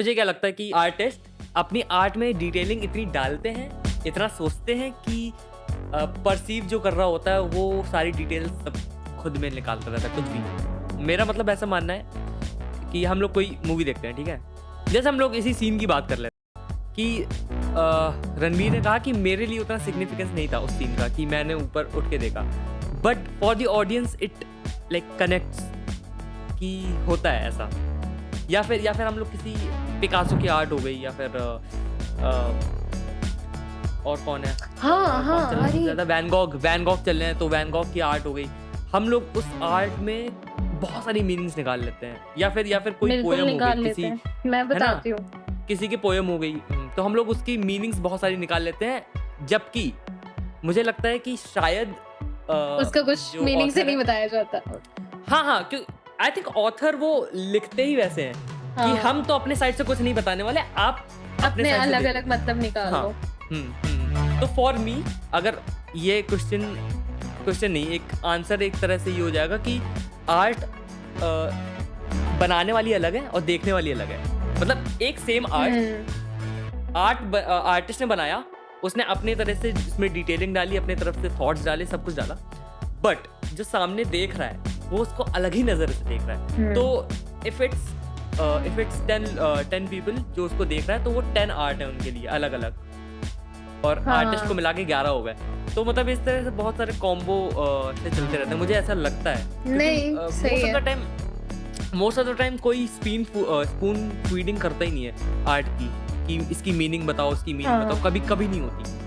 मुझे क्या लगता है कि आर्टिस्ट अपनी आर्ट में डिटेलिंग इतनी डालते हैं, इतना सोचते हैं कि परसीव जो कर रहा होता है वो सारी डिटेल्स सब खुद में निकाल कर रहता है, कुछ भी। मेरा मतलब ऐसा मानना है कि हम लोग कोई मूवी देखते हैं, ठीक है, जैसे हम लोग इसी सीन की बात कर लेते हैं कि रणवीर ने कहा कि मेरे लिए उतना सिग्निफिकेंस नहीं था उस सीन का कि मैंने ऊपर उठ के देखा, but for the audience it like connects कि होता है ऐसा। या फिर हम लोग किसी पिकासो की आर्ट हो गई, या फिर और कौन है, ज़्यादा वैन गॉग चल रहे हैं, तो वैन गॉग की आर्ट हो गई। हम लोग उस आर्ट में बहुत सारी मीनिंग्स निकाल लेते हैं, या फिर कोई पोयम हो गई किसी, मैं बताती हूँ, किसी की पोयम हो गई, तो हम लोग उसकी मीनिंग्स बहुत सारी निकाल लेते हैं, जबकि मुझे लगता है कि शायद उसका कुछ मीनिंग से नहीं बताया जाता। हाँ, क्यों आई थिंक ऑथर वो लिखते ही वैसे हैं कि हम तो अपने साइड से कुछ नहीं बताने वाले, आप अपने अलग अलग मतलब निकाल लो। तो फॉर मी अगर ये क्वेश्चन नहीं, एक आंसर एक तरह से ये हो जाएगा कि आर्ट बनाने वाली अलग है और देखने वाली अलग है। मतलब एक सेम आर्टिस्ट ने बनाया, उसने अपने तरह से इसमें डिटेलिंग डाली, अपने तरफ से थॉट्स डाले, सब कुछ डाला, बट जो सामने देख रहा है वो उसको अलग ही नजर से देख रहा है। तो इफ इट्स 10 पीपल जो उसको देख रहा है, तो वो 10 आर्ट है उनके लिए अलग अलग, और आर्टिस्ट को मिला के 11 हो गए। तो मतलब इस तरह से बहुत सारे कॉम्बो से चलते रहते हैं, मुझे ऐसा लगता है। नहीं, सही है। मोस्ट ऑफ द टाइम कोई स्पून फीडिंग करता ही नहीं है आर्ट की कि इसकी मीनिंग बताओ, इसकी मीनिंग बताओ, कभी नहीं होती।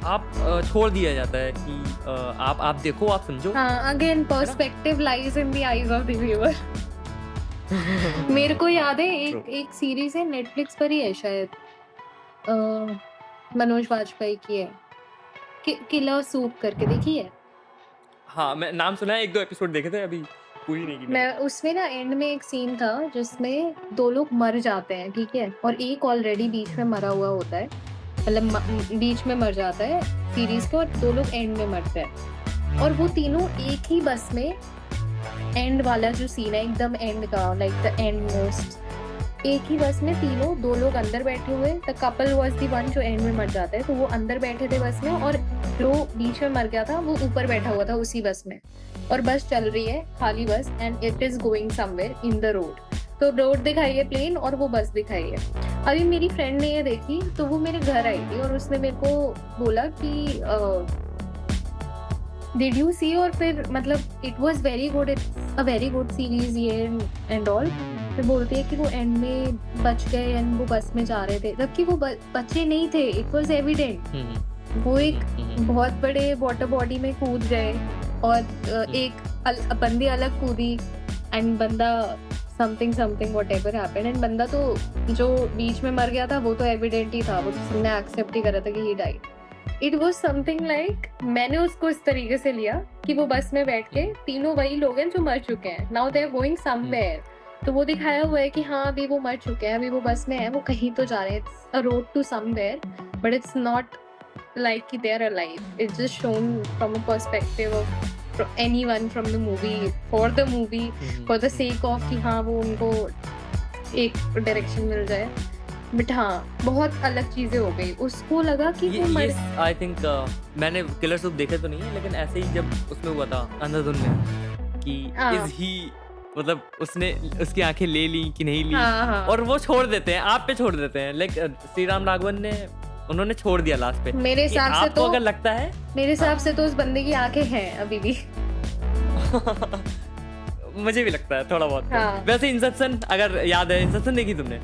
आप छोड़ दिया जाता है कि आप देखो, आप समझो। Again perspective lies in the eyes of the viewer. मेरे को याद है एक सीरीज है, नेटफ्लिक्स पर ही है शायद, मनोज वाजपेयी की है, किलर सूप करके, देखी है? हाँ, मैं नाम सुना है, 1-2 एपिसोड देखे थे, अभी पूरी नहीं की मैं। उसमें ना एंड में एक सीन था जिसमें 2 लोग मर जाते हैं, ठीक है, और एक ऑलरेडी बीच में मरा हुआ होता है, मतलब बीच में मर जाता है सीरीज के, और 2 लोग एंड में मरते हैं, और वो तीनों एक ही बस में, एंड वाला जो सीन है एकदम एंड का, लाइक द एंड मोस्ट, एक ही बस में तीनों, 2 लोग अंदर बैठे हुए, the couple was the one जो एंड में मर जाता है, तो वो अंदर बैठे थे बस में, और जो बीच में मर गया था वो ऊपर बैठा हुआ था उसी बस में, और बस चल रही है, खाली बस, and it is going somewhere in the road. तो रोड दिखाई है प्लेन, और वो बस दिखाई है। अभी मेरी फ्रेंड ने ये देखी, तो वो मेरे घर आई थी, और उसने मेरे को बोला कि डिड यू सी, और फिर मतलब it was very good, it's a very good series ये एंड ऑल। फिर बोलती है कि वो एंड में बच गए, एंड वो बस में जा रहे थे, जबकि वो बच्चे नहीं थे, इट वाज एविडेंट। वो एक बहुत बड़े वाटर बॉडी में कूद गए, और एक बंदी अलग कूदी, एंड बंदा समथिंग व्हाटएवर हैपेंड, एंड बंदा तो जो बीच में मर गया था वो तो एविडेंट ही था, वो तो सबने एक्सेप्ट ही करा था कि he died. It was something like, मैंने उसको इस तरीके से लिया कि वो बस में बैठ के तीनों वही लोग हैं जो मर चुके हैं, now they are going somewhere. तो वो दिखाया हुआ है कि हाँ अभी वो मर चुके हैं, अभी वो बस में है, वो कहीं तो जा रहे हैं, it's a road to somewhere, but it's not like they are alive. It's just shown from a perspective of anyone from the movie, for the movie, for the sake of कि हाँ वो उनको एक डायरेक्शन मिल जाए। But हाँ, बहुत अलग चीजें हो गई, उसको लगा कि वो मर। आई थिंक मैंने किलर सूप देखे तो नहीं है, लेकिन ऐसे ही जब उसमें हुआ था अंधाधुन में कि इज ही, मतलब उसने उसकी आंखें ले ली कि नहीं ली, और वो छोड़ देते हैं, आप पे छोड़ देते हैं, लाइक श्री राम राघवन ने, उन्होंने छोड़ दिया लास्ट पे। मेरे हिसाब से तो अगर लगता है, मेरे हिसाब से तो उस बंदे की आंखें हैं अभी भी। मुझे भी लगता है थोड़ा बहुत। वैसे इंसेप्शन, अगर याद है, इंसेप्शन देखी तुमने?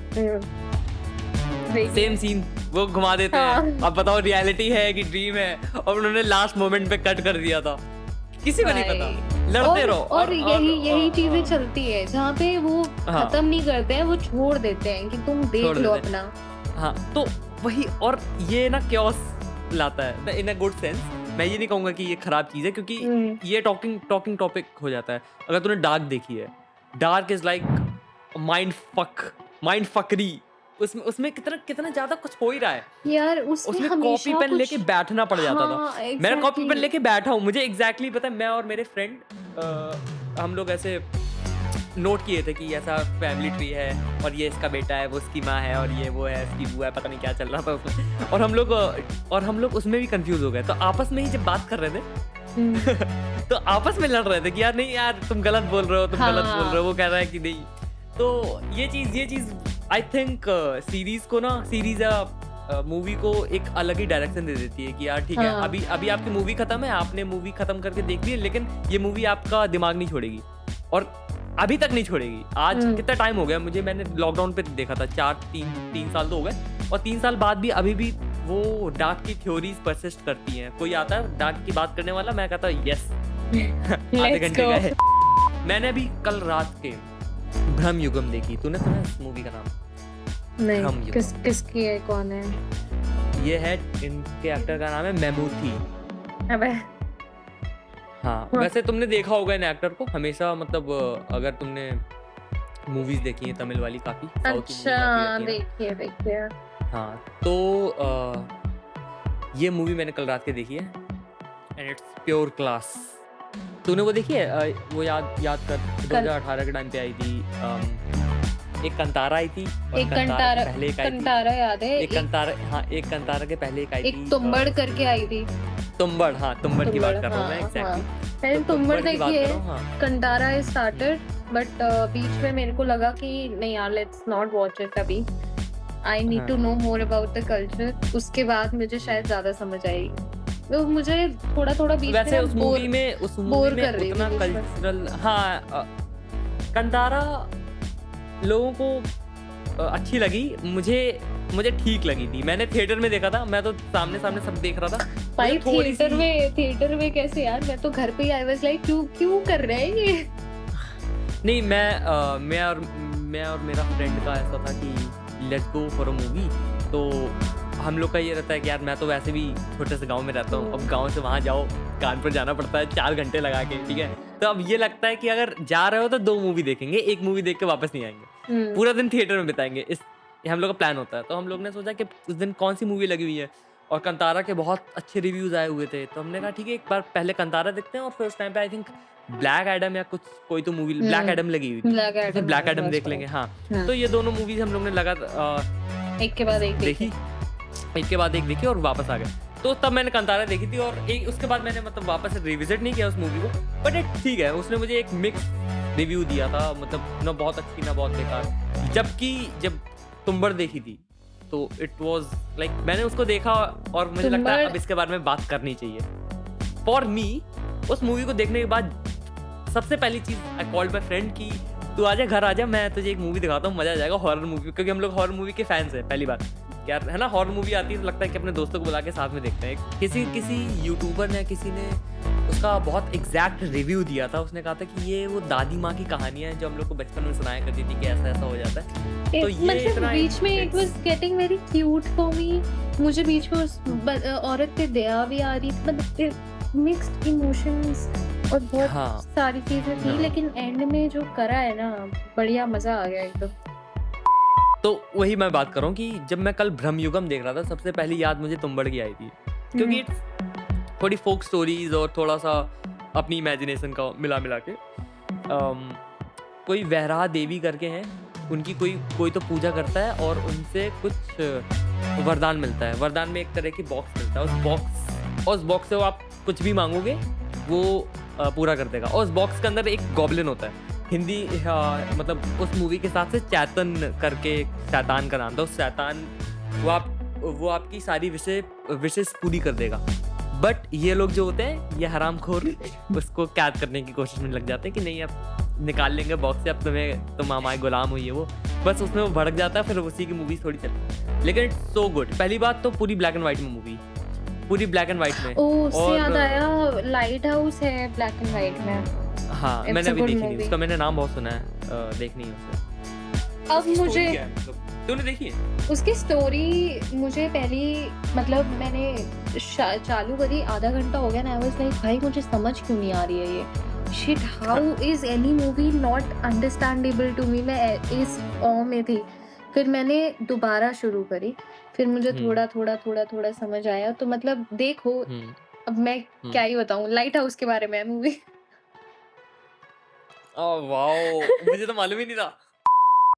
सेम सीन वो घुमा देते हैं, अब बताओ रियलिटी है कि ड्रीम है, और उन्होंने लास्ट मोमेंट पे कट कर दिया था, किसी को नहीं पता, लड़ते रहो। और यही चीजें चलती है जहाँ पे वो खत्म नहीं करते हैं, वो छोड़ देते हैं कि तुम देख लो अपना। हाँ, तो वही, और ये ना क्योस लाता है इन अ गुड सेंस। मैं ये नहीं कहूंगा कि ये खराब चीज है, क्योंकि ये टॉकिंग टॉपिक हो जाता है। अगर तूने डार्क देखी है, dark is like mind Fakhri, उसमें कितना ज्यादा कुछ हो ही रहा है यार। उसमें कॉपी पेन लेके बैठना पड़ जाता था। मैं कॉपी पेन लेके बैठा हूँ, मुझे एग्जैक्टली पता है। मैं और मेरे फ्रेंड हम लोग ऐसे नोट किए थे कि ऐसा फैमिली ट्री है और ये इसका बेटा है, वो इसकी माँ है और ये वो है इसकी बुआ है, पता नहीं क्या चल रहा था उसमें। और हम लोग उसमें भी कंफ्यूज हो गए, तो आपस में ही जब बात कर रहे हम्म, थे तो आपस में लड़ रहे थे कि यार नहीं यार तुम गलत बोल रहे हो, तुम गलत बोल रहे हो, हाँ वो कह रहा है कि नहीं। तो ये चीज आई थिंक सीरीज को ना, सीरीज मूवी को एक अलग ही डायरेक्शन दे देती है कि यार ठीक है, हाँ अभी अभी आपकी मूवी खत्म है, आपने मूवी खत्म करके देख ली है, लेकिन ये मूवी आपका दिमाग नहीं छोड़ेगी और अभी तक नहीं छोड़ेगी। आज हम्म, कितना टाइम हो गया मुझे, मैंने लॉकडाउन पे देखा था, 3 साल तो हो गए, और 3 साल बाद भी अभी भी वो डार्क की थ्योरीज परसिस्ट करती हैं। कोई आता है डार्क की बात करने वाला, मैं कहता हूँ यस आधे लेट्स घंटे गो। का है। मैंने अभी कल रात के भ्रम युगम देखी, तूने सुना है इस मूवी का नाम? नहीं, भ्रम युगम, किसकी है, कौन है? ये है, इनके एक्टर का नाम है मेमूथी। अबे हाँ, वैसे तुमने देखा होगा इन एक्टर को हमेशा, मतलब अगर तुमने मूवीज देखी हैं तमिल वाली, काफी साउथ की मूवी अच्छा, काफी रहती है देखिए। ना। हाँ, तो ये मूवी मैंने कल रात के देखी है एंड इट्स प्योर क्लास। तूने वो देखी है? वो याद कर, 2018 के टाइम पे आई थी। एक कंतारा आई थी और एक कंतारा के पहले एक आई थी। कंतारा याद है, एक कंतारा, हाँ, एक कंतारा के पहले एक आई एक थी तुम्बड़ करके आई थी। तुम्बड़। हाँ, तुम्बड़ की बात कर रहा हूँ मैं, हाँ, एग्जैक्टली। मैंने तुम्बड़ की बात देखी कर है, रहा हूँ, हाँ। कंतारा स्टार्टेड, बट बीच में मेरे को लगा कि नहीं यार, लेट्स नॉट वॉच इट अभी, आई नीड टू हाँ। Know more about the culture. उसके बाद मुझे शायद ज्यादा समझ आएगी। तो मुझे थोड़ा बीच वैसे में उस मूवी में बोर कर रही उतना थी बीच में। कल्चरल, हाँ, कंतारा लोगों को अच्छी लगी, मुझे ठीक लगी थी। मैंने थिएटर में देखा था, मैं तो सामने सब देख रहा था। भाई मुझे थोड़ी थिएटर में कैसे यार, मैं तो घर पे ही आई वाज लाइक क्यों कर रहे हैं ये। नहीं, मैं और मेरा फ्रेंड का ऐसा था कि let's go for a movie. तो हम लोग का ये रहता है कि यार मैं तो वैसे भी छोटे से गांव में रहता हूँ, अब गांव से वहाँ जाओ, कानपुर जाना पड़ता है 4 घंटे लगा के, ठीक है। तो अब ये लगता है कि अगर जा रहे हो तो 2 मूवी देखेंगे, एक मूवी देख के वापस नहीं आएंगे, पूरा दिन थिएटर में बिताएंगे, ये हम लोग का प्लान होता है। तो हम लोग ने सोचा कि उस दिन कौन सी मूवी लगी हुई है, और कंतारा के बहुत अच्छे रिव्यूज आए हुए थे, तो हमने कहा ठीक है एक बार पहले कंतारा देखते हैं, और फिर उस टाइम पे आई थिंक ब्लैक एडम या कोई तो मूवी ब्लैक एडम लगी हुई थी, तो फिर ब्लैक एडम देख लेंगे। हाँ, तो ये दोनों मूवीज हम लोग ने एक के बाद एक देखी, एक के बाद एक देखी और वापस आ गए। तो तब मैंने कंतारा देखी थी, और उसके बाद मैंने मतलब वापस रिविजिट नहीं किया उस मूवी को, बट ठीक है, उसने मुझे एक मिक्स रिव्यू दिया था, मतलब ना बहुत अच्छी ना बहुत बेकार। जबकि जब तुम्बड़ देखी थी तो इट वाज लाइक, मैंने उसको देखा और मुझे लगता है अब इसके बारे में बात करनी चाहिए। फॉर मी, उस मूवी को देखने के बाद सबसे पहली चीज, आई कॉल्ड माय फ्रेंड की तू आजा, घर आजा, मैं तुझे एक मूवी दिखाता हूँ, मजा आ जाएगा, हॉरर मूवी, क्योंकि हम लोग हॉरर मूवी के फैंस हैं। पहली बार यार, है ना, हॉरर मूवी आती है तो लगता है कि अपने दोस्तों को बुला के साथ में देखते हैं। किसी यूट्यूबर ने, किसी ने उसका बहुत एग्जैक्ट रिव्यू दिया था। उसने कहा था कि ये वो दादी माँ की कहानियां हैं जो हम लोग को बचपन में सुनाया करती थी कि ऐसा ऐसा हो जाता है। तो ये मतलब इतना बीच में it was getting very cute for me. मुझे बीच में उस औरत पे दया भी आ रही थी, मतलब मिक्स्ड इमोशंस और बहुत हाँ, सारी चीजें थी, हाँ। लेकिन एंड में जो करा है ना, बढ़िया मजा आ गया एकदम। तो वही मैं बात कर रहा हूँ कि जब मैं कल भ्रम युगम देख रहा था, सबसे पहली याद मुझे तुम्बड़ की आई थी, क्योंकि थोड़ी फोक स्टोरीज और थोड़ा सा अपनी इमेजिनेशन का मिला के। कोई वहरा देवी करके हैं, उनकी कोई तो पूजा करता है और उनसे कुछ वरदान मिलता है। वरदान में एक तरह की बॉक्स मिलता है, उस बॉक्स से वो आप कुछ भी मांगोगे वो पूरा कर देगा। और उस बॉक्स के अंदर एक गॉब्लिन होता है, हिंदी मतलब उस मूवी के हिसाब से चैतन करके शैतान का नाम था। उस शैतान वो आपकी सारी विशेष पूरी कर देगा। बट ये लोग जो होते हैं, ये हरामखोर, उसको कैद करने की कोशिश में लग जाते हैं कि नहीं अब निकाल लेंगे बॉक्स से, अब तुम हमारे गुलाम हुई है वो, बस उसमें वो भड़क जाता है, फिर उसी की मूवी थोड़ी चलती। लेकिन इट्स सो गुड। पहली बात तो पूरी ब्लैक एंड व्हाइट में मूवी, पूरी ब्लैक एंड व्हाइट में। उससे याद आया, लाइट हाउस है ब्लैक एंड व्हाइट में। हाँ, It's मैंने a अभी good देखी नहीं, movie. उसका मैंने नाम बहुत सुना है, देखनी है उसे। अब मुझे तूने देखी है? उसकी स्टोरी मुझे पहली, मतलब मैंने चालू करी, आधा घंटा हो गया ना, आई वाज लाइक भाई मुझे समझ क्यों नहीं आ रही है ये shit, how is any movie not understandable to me. मैं इस ऑ में थी, फिर मैंने दोबारा शुरू करी, फिर मुझे थोड़ा समझ आया। तो मतलब देखो, अब मैं क्या ही बताऊं, लाइट हाउस के बारे में मूवी। Oh wow! मुझे तो मालूम ही नहीं था।